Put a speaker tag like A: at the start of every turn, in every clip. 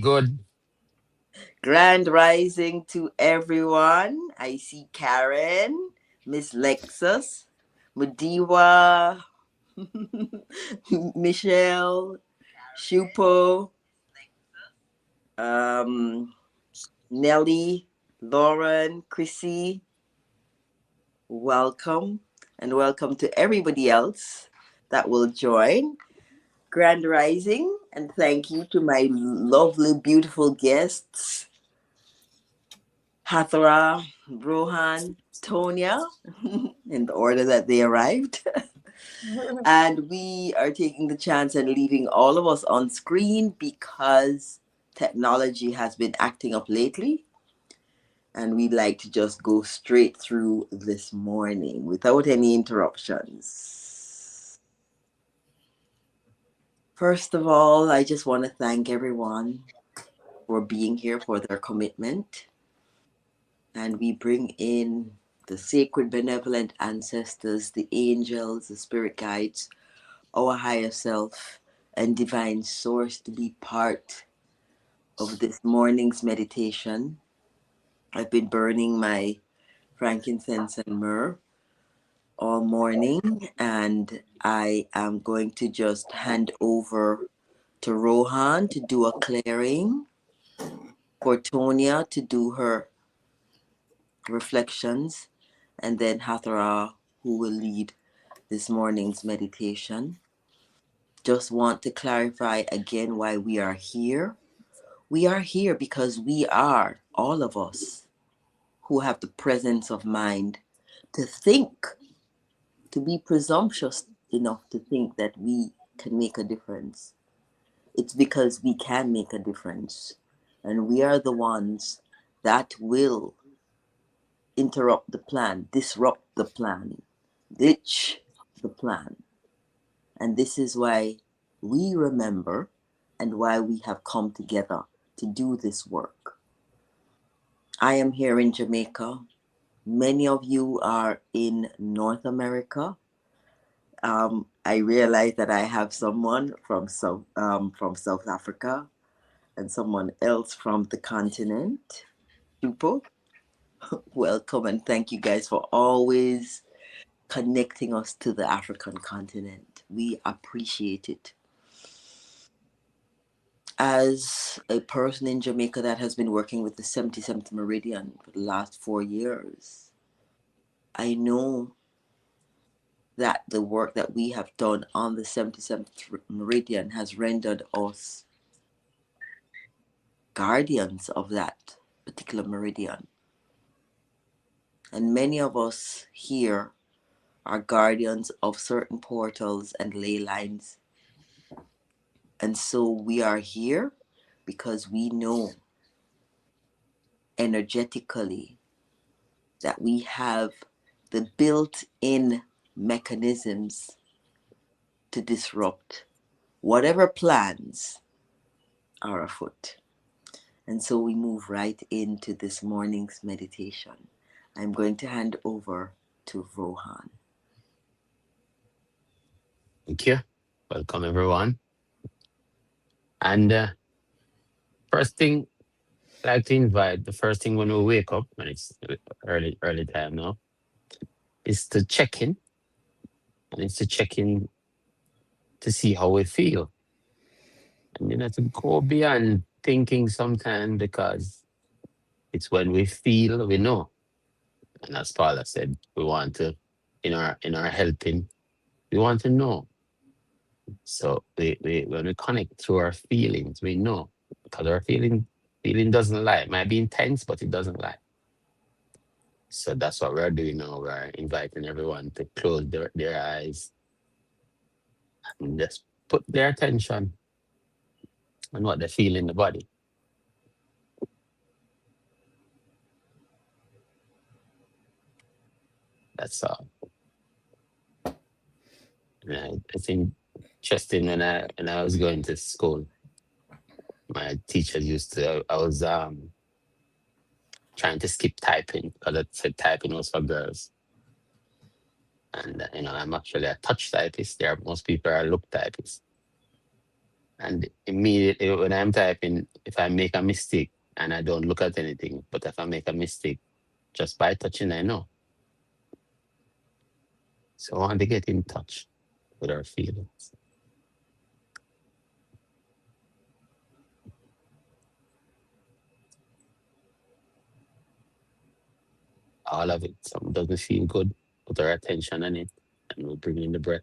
A: Good.
B: Grand rising to everyone. I see Karen, Miss Lexus, Madiwa, Michelle, Shupo, um, Nelly, Lauren, Chrissy. Welcome, and welcome to everybody else that will join. Grand rising, and thank you to my lovely, beautiful guests, Hathara, Rohan, Tonya, in the order that they arrived. And we are taking the chance and leaving all of us on screen because technology has been acting up lately. And we'd like to just go straight through this morning without any interruptions. First of all, I just want to thank everyone for being here, for their commitment. And we bring in the sacred, benevolent ancestors, the angels, the spirit guides, our higher self, and divine source to be part of this morning's meditation. I've been burning my frankincense and myrrh all morning, and I am going to just hand over to Rohan to do a clearing, for Tonia to do her reflections, and then Hathara, who will lead this morning's meditation. Just want to clarify again why we are here. We are here because we are, all of us, who have the presence of mind to think, to be presumptuous enough to think that we can make a difference. It's because we can make a difference. And we are the ones that will interrupt the plan, disrupt the plan, ditch the plan. And this is why we remember and why we have come together to do this work. I am here in Jamaica. Many of you are in North America. I realize that I have someone from South Africa and someone else from the continent. Super. Welcome and thank you guys for always connecting us to the African continent. We appreciate it. As a person in Jamaica that has been working with the 77th Meridian for the last 4 years, I know that the work that we have done on the 77th Meridian has rendered us guardians of that particular meridian. And many of us here are guardians of certain portals and ley lines. And so we are here because we know energetically that we have the built in mechanisms to disrupt whatever plans are afoot. And so we move right into this morning's meditation. I'm going to hand over to Rohan.
A: Thank you. Welcome, everyone. And first thing, I like to invite the first thing when we wake up, when it's early time now, is to check in. And it's to check in to see how we feel. And to go beyond thinking sometimes because it's when we feel we know. And as Paula said, we want to, in our helping, we want to know. So we when we connect through our feelings, we know because our feeling doesn't lie. It might be intense, but it doesn't lie. So that's what we're doing now. We're inviting everyone to close their eyes and just put their attention on what they feel in the body. That's all. And it's interesting when I was going to school. My teachers used to. I was trying to skip typing because it said typing was for girls. And I'm actually a touch typist. There, most people are look typists. And immediately when I'm typing, if I make a mistake and I don't look at anything, but if I make a mistake just by touching, I know. So I want to get in touch with our feelings. All of it. Something doesn't feel good, put our attention on it, and we'll bring in the breath.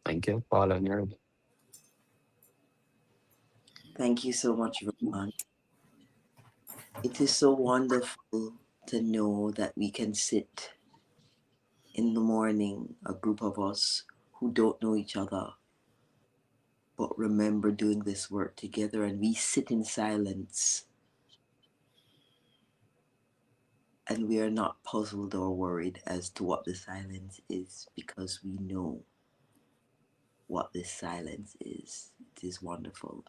A: Thank you, Paul and Herb.
B: Thank you so much, Roman. It is so wonderful to know that we can sit in the morning, a group of us who don't know each other, but remember doing this work together, and we sit in silence and we are not puzzled or worried as to what the silence is because we know what this silence is. It is wonderful.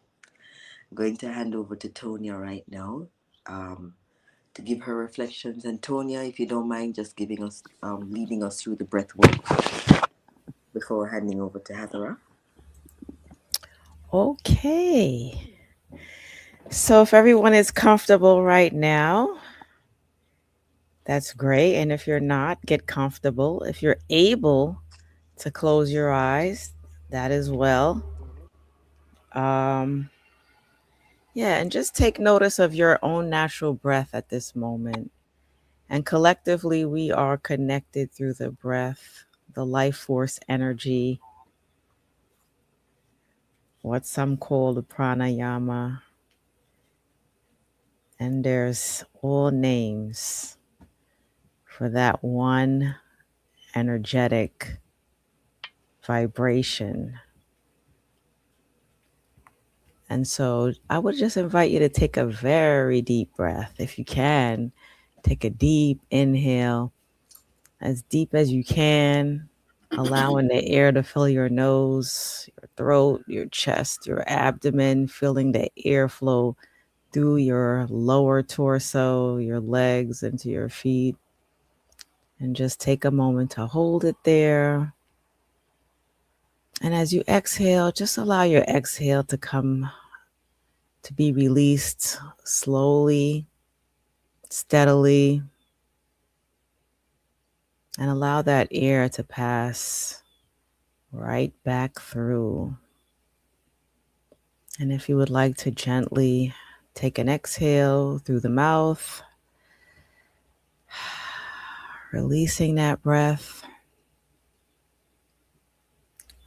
B: I'm going to hand over to Tonya right now um, to give her reflections. And Tonya, if you don't mind, just giving us, leading us through the breath work before handing over to Hathara.
C: Okay. So if everyone is comfortable right now, that's great. And if you're not, get comfortable. If you're able to close your eyes, that as well. Um, yeah, and just take notice of your own natural breath at this moment. And collectively, we are connected through the breath, the life force energy, what some call the pranayama. And there's all names for that one energetic vibration. And so I would just invite you to take a very deep breath. If you can, take a deep inhale, as deep as you can, allowing the air to fill your nose, your throat, your chest, your abdomen, feeling the airflow through your lower torso, your legs, into your feet. And just take a moment to hold it there. And as you exhale, just allow your exhale to come to be released slowly, steadily, and allow that air to pass right back through. And if you would like to gently take an exhale through the mouth, releasing that breath,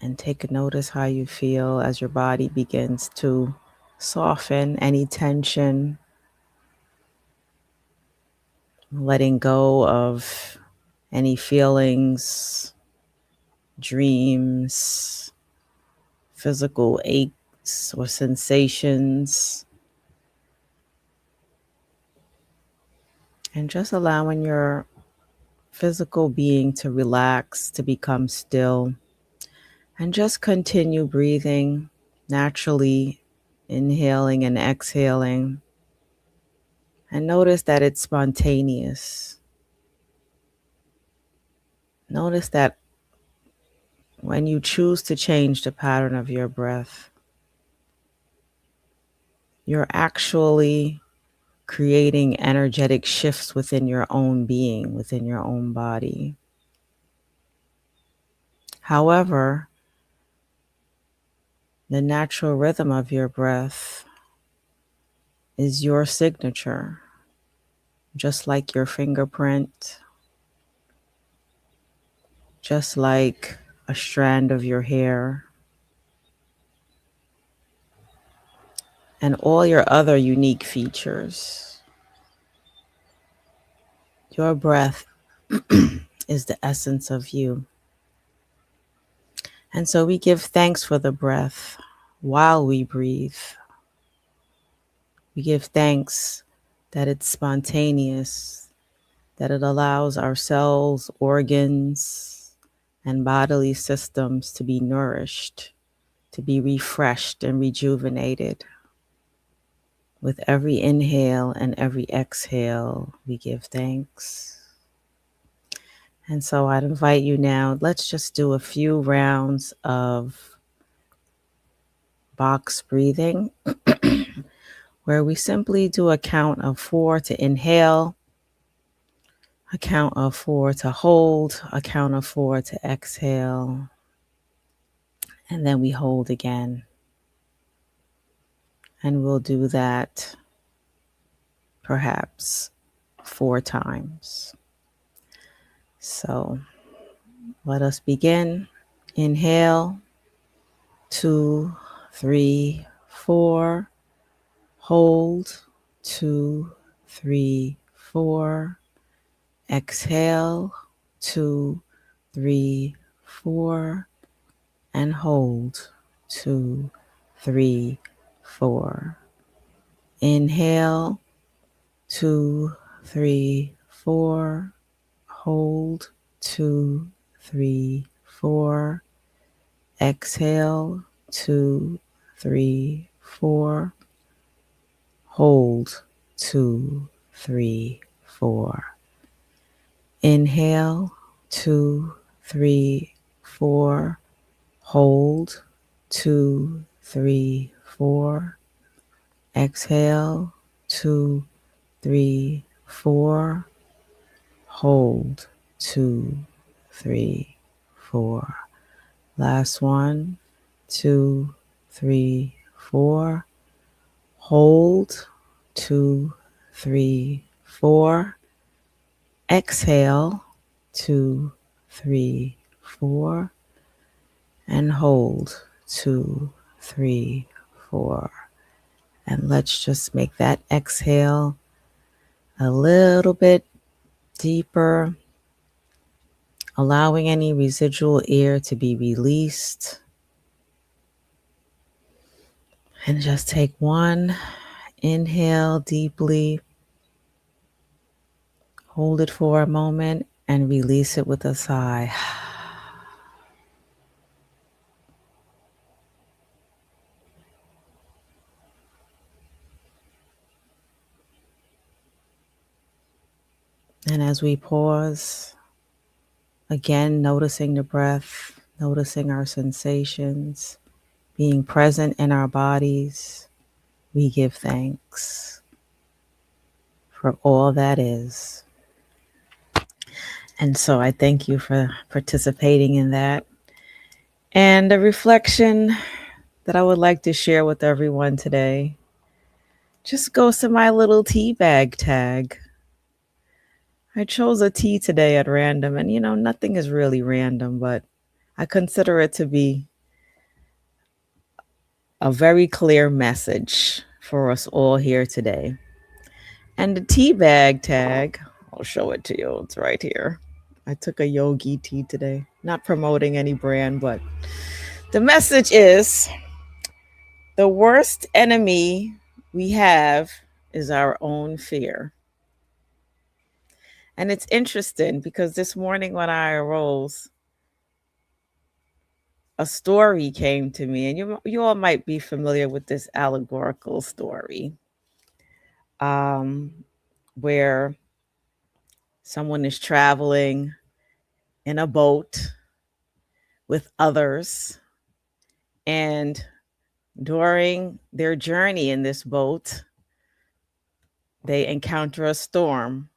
C: and take a notice how you feel as your body begins to soften any tension, letting go of any feelings, dreams, physical aches or sensations, and just allowing your physical being to relax, to become still, and just continue breathing naturally, inhaling and exhaling. And notice that it's spontaneous. Notice that when you choose to change the pattern of your breath, you're actually creating energetic shifts within your own being, within your own body. However, the natural rhythm of your breath is your signature, just like your fingerprint, just like a strand of your hair, and all your other unique features. Your breath is the essence of you. And so we give thanks for the breath while we breathe. We give thanks that it's spontaneous, that it allows our cells, organs, and bodily systems to be nourished, to be refreshed and rejuvenated. With every inhale and every exhale, we give thanks. And so I'd invite you now, let's just do a few rounds of box breathing, where we simply do a count of 4 to inhale, a count of 4 to hold, a count of 4 to exhale, and then we hold again. And we'll do that perhaps 4 times. So let us begin. Inhale. 2, 3, 4. Hold. 2, 3, 4. Exhale. 2, 3, 4. And hold. 2, 3, 4. Inhale. 2, 3, 4. Hold. 2, 3, 4. Exhale. 2, 3, 4. Hold. 2, 3, 4. Inhale. 2, 3, 4. Hold. 2, 3, 4. Exhale. 2, 3, 4. Hold. 2, 3, 4. Last one. 2, 3, 4. Hold. 2, 3, 4. Exhale. 2, 3, 4. And hold. 2, 3, 4. And let's just make that exhale a little bit deeper, allowing any residual air to be released. And just take one inhale deeply, hold it for a moment, and release it with a sigh. And as we pause, again, noticing the breath, noticing our sensations, being present in our bodies, we give thanks for all that is. And so I thank you for participating in that. And the reflection that I would like to share with everyone today just goes to my little tea bag tag. I chose a tea today at random, and nothing is really random, but I consider it to be a very clear message for us all here today. And the tea bag tag, I'll show it to you. It's right here. I took a yogi tea today, not promoting any brand, but the message is the worst enemy we have is our own fear. And it's interesting because this morning when I arose, a story came to me, and you all might be familiar with this allegorical story, um, where someone is traveling in a boat with others, and during their journey in this boat, they encounter a storm.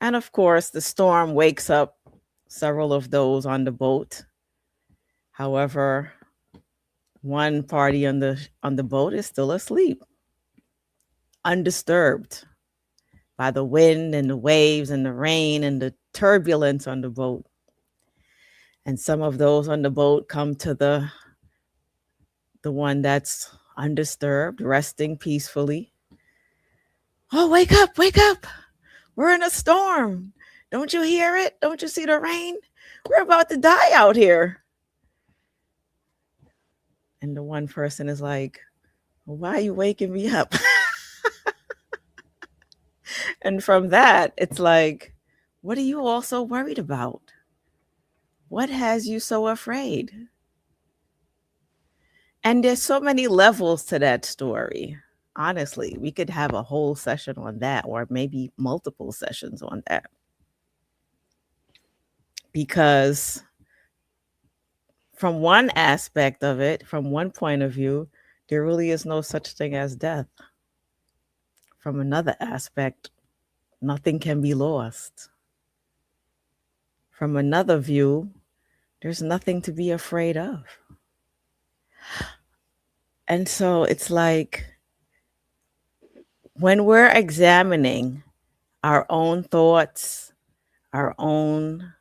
C: And of course, the storm wakes up several of those on the boat. However, one party on the boat is still asleep, undisturbed by the wind and the waves and the rain and the turbulence on the boat. And some of those on the boat come to the one that's undisturbed, resting peacefully. Oh, wake up, wake up. We're in a storm. Don't you hear it? Don't you see the rain? We're about to die out here. And the one person is like, well, why are you waking me up? And from that, it's like, what are you all so worried about? What has you so afraid? And there's so many levels to that story. Honestly, we could have a whole session on that, or maybe multiple sessions on that. Because from one aspect of it, from one point of view, there really is no such thing as death. From another aspect, nothing can be lost. From another view, there's nothing to be afraid of. And so it's like when we're examining our own thoughts, our own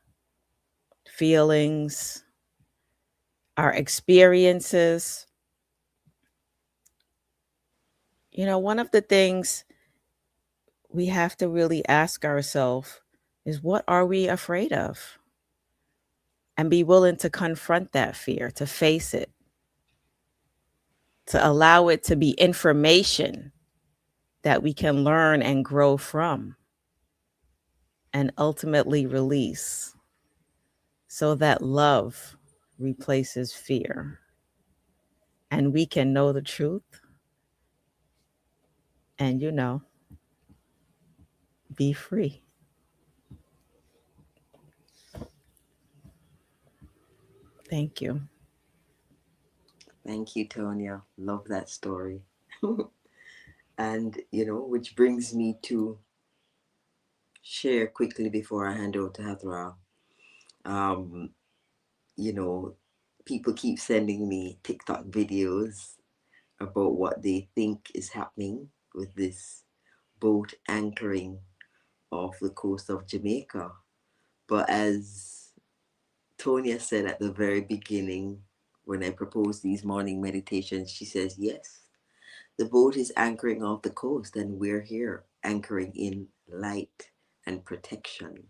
C: feelings, our experiences. One of the things we have to really ask ourselves is, what are we afraid of? And be willing to confront that fear, to face it, to allow it to be information that we can learn and grow from and ultimately release, so that love replaces fear and we can know the truth and, be free. Thank you.
B: Thank you, Tonya. Love that story. And, which brings me to share quickly before I hand over to Hathra. Um, you know, People keep sending me TikTok videos about what they think is happening with this boat anchoring off the coast of Jamaica. But as Tonya said at the very beginning, when I proposed these morning meditations, she says, yes, the boat is anchoring off the coast, and we're here anchoring in light and protection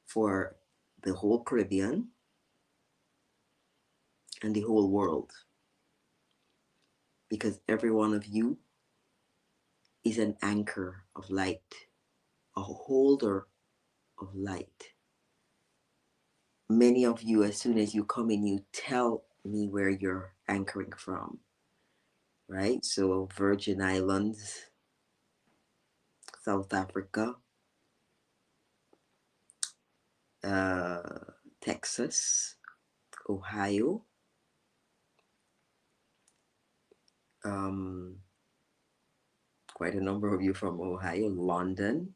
B: for the whole Caribbean and the whole world, because every one of you is an anchor of light, a holder of light. Many of you, as soon as you come in, you tell me where you're anchoring from, right? So Virgin Islands, South Africa, Texas, Ohio, um, quite a number of you from Ohio, London,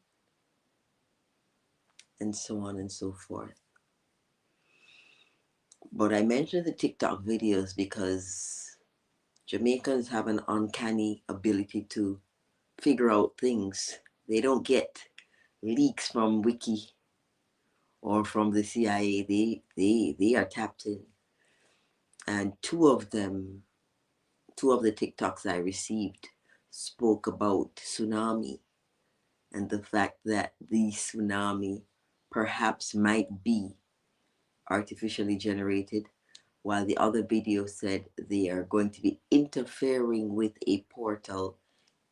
B: and so on and so forth. But I mentioned the TikTok videos because Jamaicans have an uncanny ability to figure out things. They don't get leaks from Wiki or from the CIA. They are tapped in. And two of the TikToks I received spoke about tsunami and the fact that the tsunami perhaps might be artificially generated, while the other video said they are going to be interfering with a portal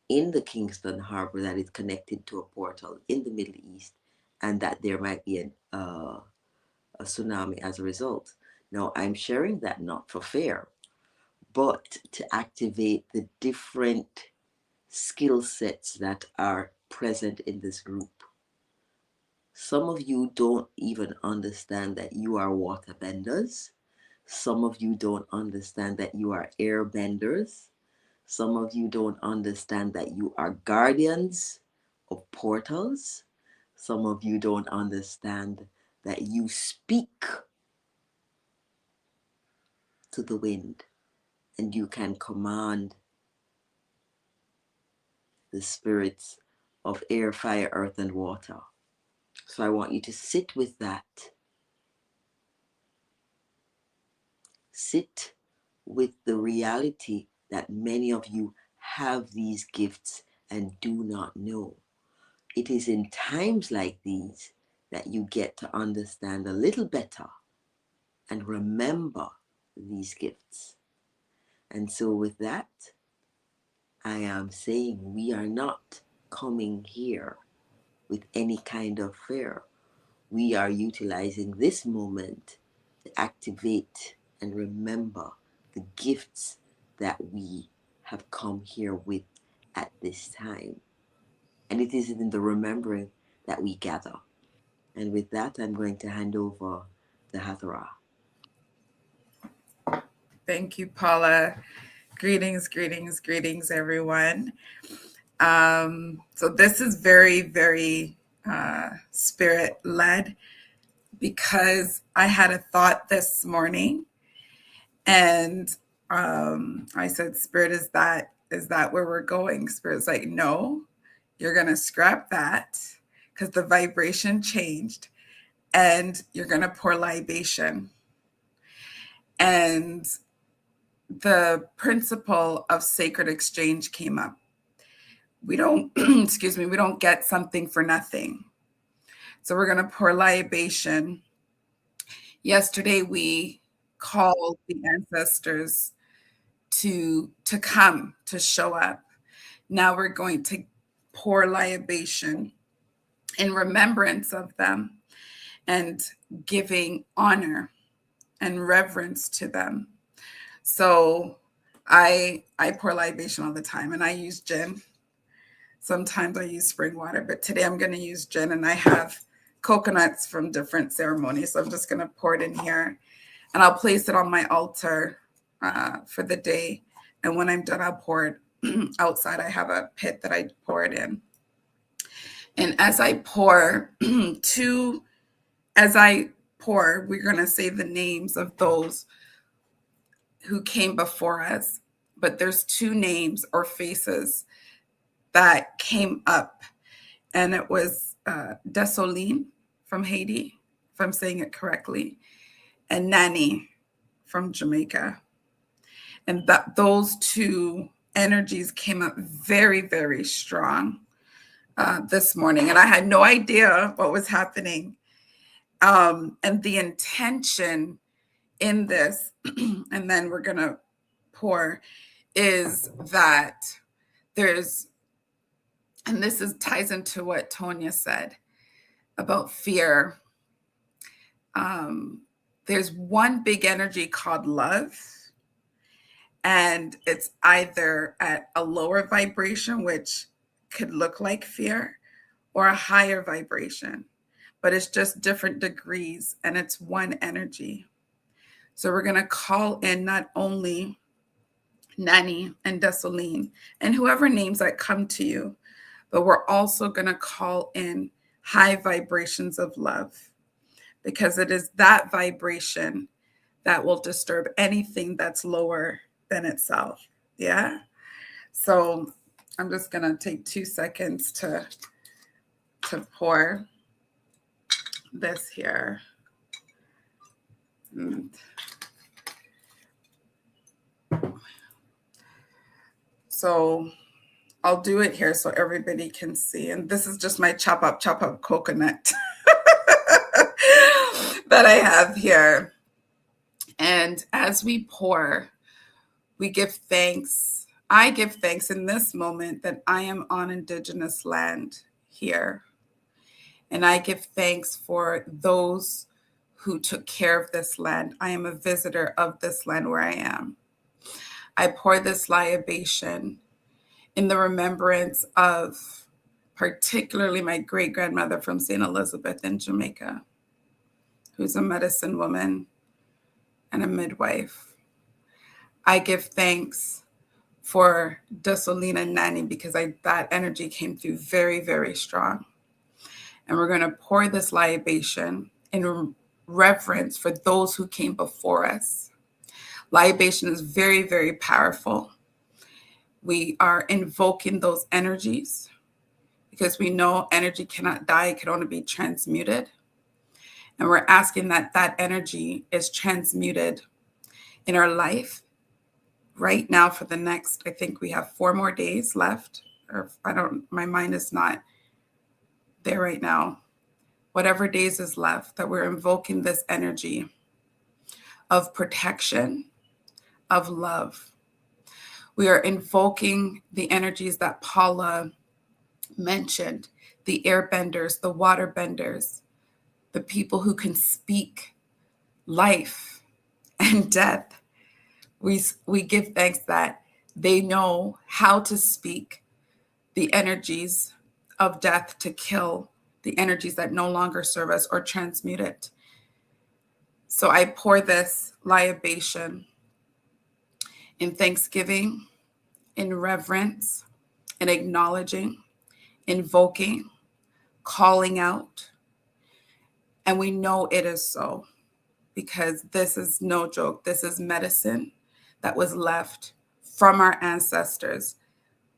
B: in the Kingston Harbor that is connected to a portal in the Middle East, and that there might be a tsunami as a result. Now, I'm sharing that not for fair, but to activate the different skill sets that are present in this group. Some of you don't even understand that you are water benders. Some of you don't understand that you are air benders. Some of you don't understand that you are guardians of portals. Some of you don't understand that you speak to the wind and you can command the spirits of air, fire, earth, and water. So I want you to sit with that. Sit with the reality that many of you have these gifts and do not know. It is in times like these that you get to understand a little better and remember these gifts. And so with that, I am saying we are not coming here with any kind of fear. We are utilizing this moment to activate and remember the gifts that we have come here with at this time. And it is in the remembering that we gather. And with that, I'm going to hand over the Hathara.
D: Thank you, Paula. Greetings, greetings, greetings, everyone. So this is very, very spirit-led, because I had a thought this morning, and I said, Spirit, is that where we're going? Spirit's like, no, you're going to scrap that because the vibration changed, and you're going to pour libation. And the principle of sacred exchange came up. We don't, excuse me, we don't get something for nothing. So we're going to pour libation. Yesterday, we called the ancestors to come, to show up. Now we're going to pour libation in remembrance of them and giving honor and reverence to them. So I pour libation all the time, and I use gin. Sometimes I use spring water, but today I'm going to use gin, and I have coconuts from different ceremonies. So I'm just going to pour it in here, and I'll place it on my altar for the day. And when I'm done, I'll pour it outside. I have a pit that I pour it in. And as I pour, we're going to say the names of those who came before us. But there's two names or faces that came up. And it was Desoline from Haiti, if I'm saying it correctly, and Nani from Jamaica. And those two energies came up very, very strong this morning. And I had no idea what was happening. And the intention in this, and then we're going to pour, is that there's, and this ties into what Tonya said about fear. There's one big energy called love, and it's either at a lower vibration, which could look like fear, or a higher vibration, but it's just different degrees, and it's one energy. So we're going to call in not only Nani and Desoline and whoever names that come to you, but we're also going to call in high vibrations of love, because it is that vibration that will disturb anything that's lower than itself. Yeah. So I'm just going to take 2 seconds to pour this here. So I'll do it here so everybody can see. And this is just my chop up coconut that I have here. And as we pour, we give thanks. I give thanks in this moment that I am on Indigenous land here. And I give thanks for those who took care of this land. I am a visitor of this land where I am. I pour this libation in the remembrance of particularly my great-grandmother from St. Elizabeth in Jamaica, who's a medicine woman and a midwife. I give thanks for Desolina and Nani, because that energy came through very, very strong. And we're going to pour this libation in reverence for those who came before us. Libation is very, very powerful. We are invoking those energies because we know energy cannot die, it can only be transmuted. And we're asking that that energy is transmuted in our life right now for the next, I think we have 4 more days left. Or my mind is not there right now. Whatever days is left, that we're invoking this energy of protection, of love. We are invoking the energies that Paula mentioned, the airbenders, the waterbenders, the people who can speak life and death. We give thanks that they know how to speak the energies of death to kill the energies that no longer serve us or transmute it. So I pour this libation in thanksgiving, in reverence, in acknowledging, invoking, calling out. And we know it is so, because this is no joke. This is medicine that was left from our ancestors.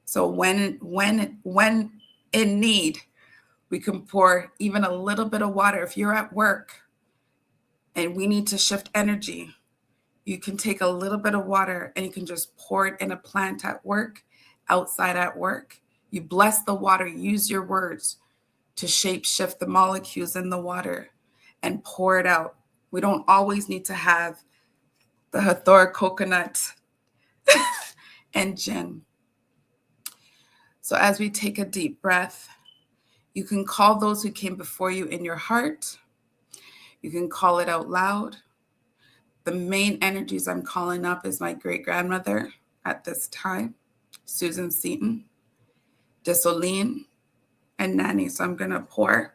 D: So when in need, we can pour even a little bit of water. If you're at work and we need to shift energy, You can take a little bit of water and you can just pour it in a plant at work, outside at work. You bless the water, use your words to shape shift the molecules in the water and pour it out. We don't always need to have the Hathor coconut and gin. So as we take a deep breath, you can call those who came before you in your heart. You can call it out loud. The main energies I'm calling up is my great-grandmother at this time, Susan Seaton, Desoline, and Nanny. So I'm going to pour.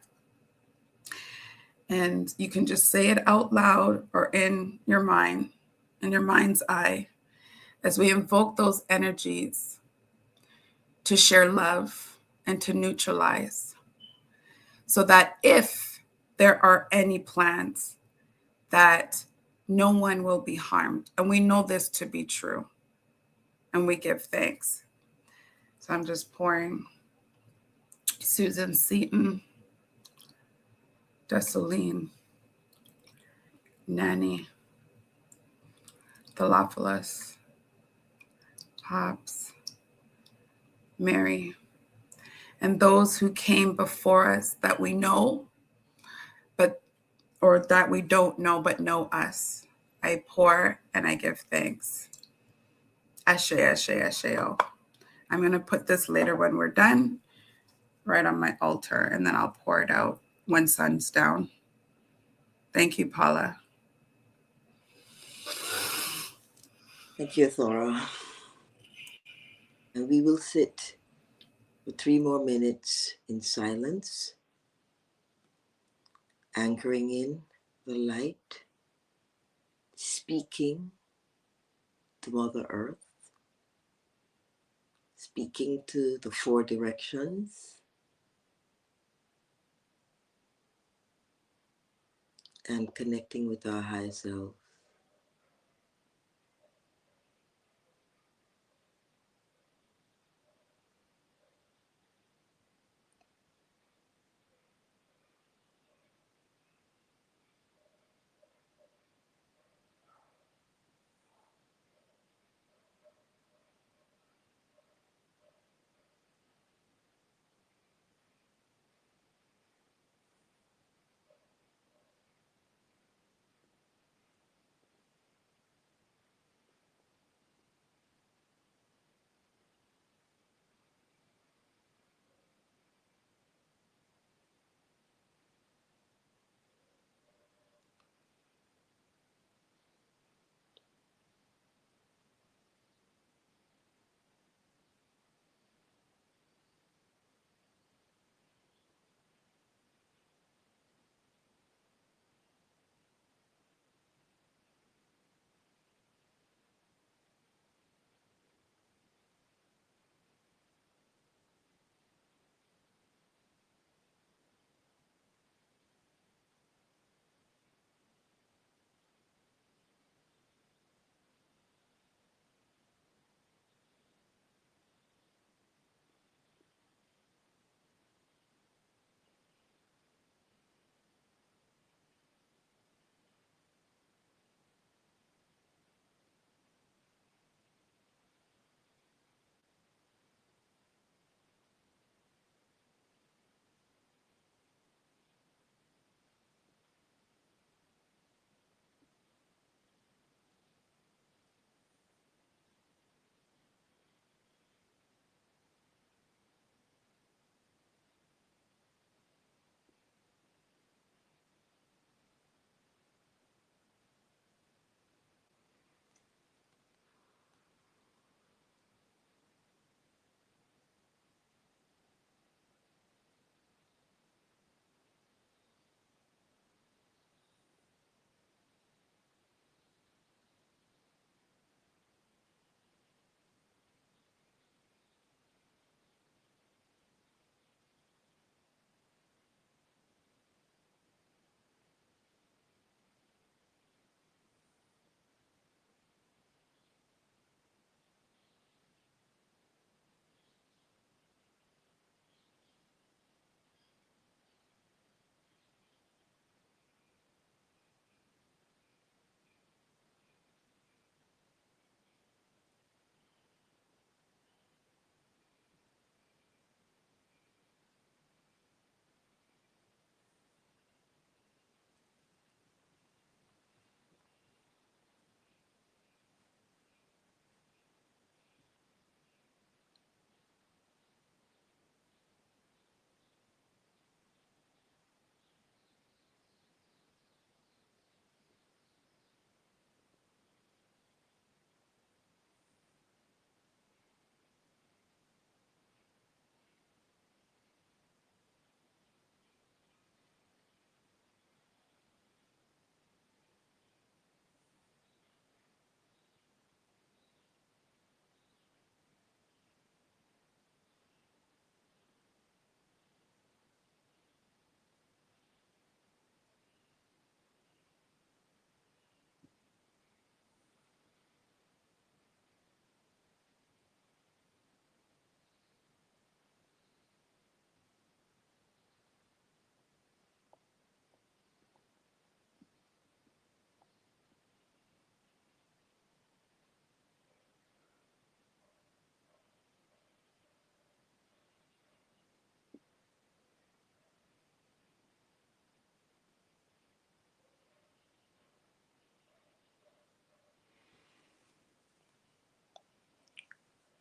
D: And you can just say it out loud or in your mind, in your mind's eye, as we invoke those energies to share love and to neutralize, so that if there are any plans, that no one will be harmed. And we know this to be true. And we give thanks. So I'm just pouring Susan Seaton, Desoline, Nanny, Theophilus, Pops, Mary, and those who came before us that we know, or that we don't know but know us. I pour and I give thanks. Ashe, ashe, asheo. I'm going to put this later when we're done, right on my altar, and then I'll pour it out when sun's down. Thank you, Paula.
B: Thank you, Thora. And we will sit for 3 more minutes in silence, anchoring in the light, speaking to Mother Earth, speaking to the 4 directions, and connecting with our higher self.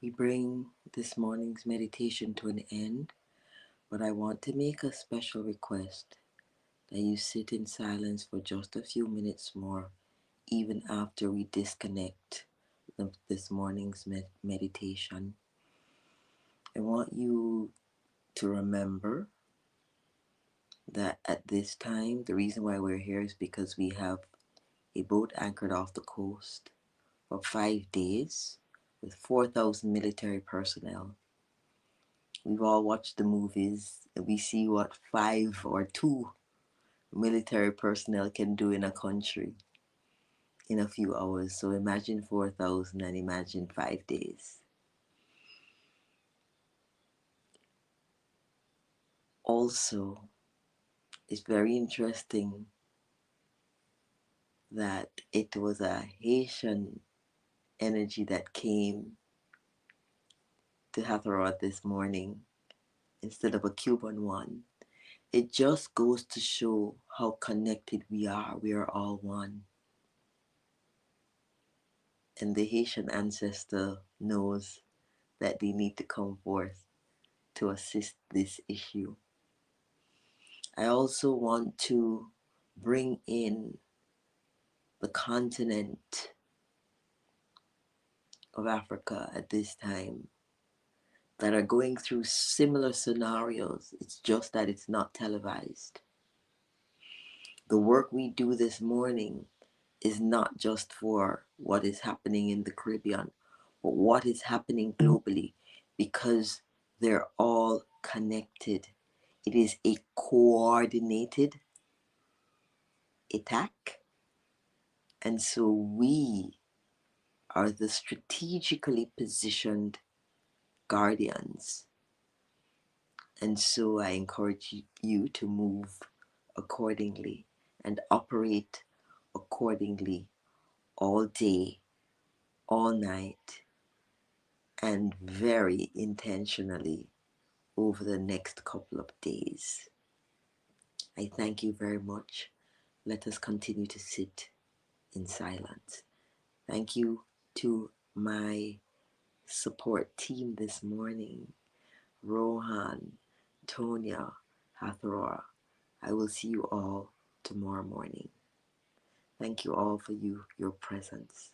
B: We bring this morning's meditation to an end, but I want to make a special request that you sit in silence for just a few minutes more, even after we disconnect this morning's meditation. I want you to remember that at this time, the reason why we're here is because we have a boat anchored off the coast for 5 days with 4,000 military personnel. We've all watched the movies and we see what 5 or 2 military personnel can do in a country in a few hours. So imagine 4,000 and imagine 5 days. Also, it's very interesting that it was a Haitian energy that came to Hathaway this morning instead of a Cuban one. It just goes to show how connected we are. We are all one. And the Haitian ancestor knows that they need to come forth to assist this issue. I also want to bring in the continent of Africa at this time that are going through similar scenarios. It's just that it's not televised. The work we do this morning is not just for what is happening in the Caribbean, but what is happening globally, because they're all connected. It is a coordinated attack. And so we are the strategically positioned guardians. And so I encourage you to move accordingly and operate accordingly all day, all night, and very intentionally over the next couple of days. I thank you very much. Let us continue to sit in silence. Thank you to my support team this morning, Rohan, Tonya, Hathora. I will see you all tomorrow morning. Thank you all for your presence.